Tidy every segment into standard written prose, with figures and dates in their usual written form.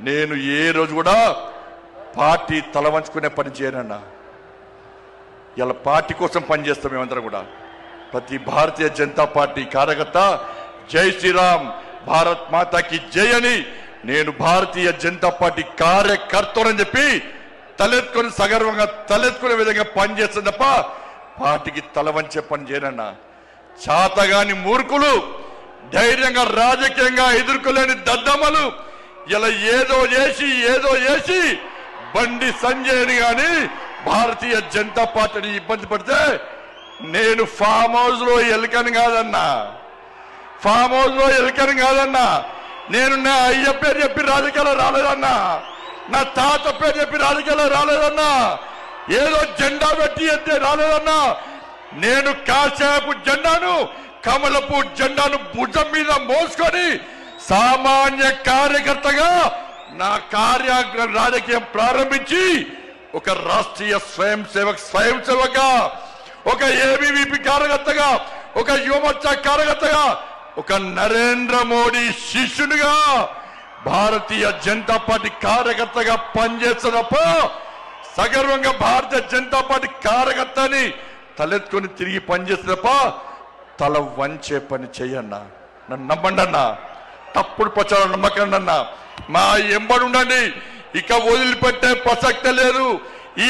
నేను ఏ రోజు కూడా పార్టీ తల వంచుకునే పని చేయనన్నా. ఇలా పార్టీ కోసం పనిచేస్తాం మేమందరం కూడా. ప్రతి భారతీయ జనతా పార్టీ కార్యకర్త జై శ్రీరామ్, భారత్ మాతాకి జై అని నేను భారతీయ జనతా పార్టీ కార్యకర్తలని చెప్పి తలెత్తుకొని సగర్వంగా తలెత్తుకునే విధంగా పనిచేస్తుంది తప్ప పార్టీకి తల వంచే పని చేయనన్నా. చాతగాని మూర్ఖులు, ధైర్యంగా రాజకీయంగా ఎదుర్కోలేని దద్దమ్మలు ఇలా ఏదో చేసి బండి సంజయ్ని గాని భారతీయ జనతా పార్టీని ఇబ్బంది పడితే నేను ఫామ్ హౌస్ లో ఎలుకని కాదన్నా, నేను నా అయ్య పేరు చెప్పి రాజకీయాలు రాలేదన్నా, నా తాత పేరు చెప్పి రాజకీయాలు రాలేదన్నా, ఏదో జెండా పెట్టి ఎత్తే రాలేదన్నా. నేను కాశాపు జెండాను, కమలపు జెండాను భుజం మీద మోసుకొని సామాన్య కార్యకర్తగా నా రాజకీయం ప్రారంభించి ఒక రాష్ట్రీయ స్వయం సేవక, ఒక ఏబీవీపీ కార్యకర్తగా, ఒక యువమోర్చా కార్యకర్తగా, ఒక నరేంద్ర మోడీ శిష్యునిగా భారతీయ జనతా పార్టీ కార్యకర్తగా పనిచేస్తున్నప్ప సగర్వంగా భారతీయ జనతా పార్టీ కార్యకర్తని తలెత్తుకొని తిరిగి పనిచేస్తున్నప్ప తల వంచే పని చెయ్యన్నా. నన్ను నమ్మండి అన్నా, తప్పుడు ప్రచారం నమ్మకండి అన్నా. మా ఎంబడి ఉండండి, ఇక వదిలిపెట్టే ప్రసక్తే లేదు.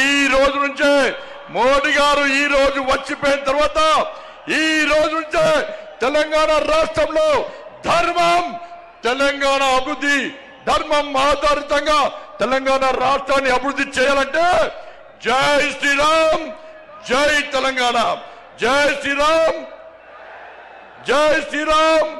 ఈ రోజు నుంచే మోడీ గారు ఈ రోజు వచ్చిపోయిన తర్వాత ఈ రోజు నుంచే తెలంగాణ రాష్ట్రంలో తెలంగాణ అభివృద్ధి, ధర్మం ఆధారితంగా తెలంగాణ రాష్ట్రాన్ని అభివృద్ధి చేయాలంటే జై శ్రీరామ్, జై తెలంగాణ, జై శ్రీరామ్, జై శ్రీరామ్.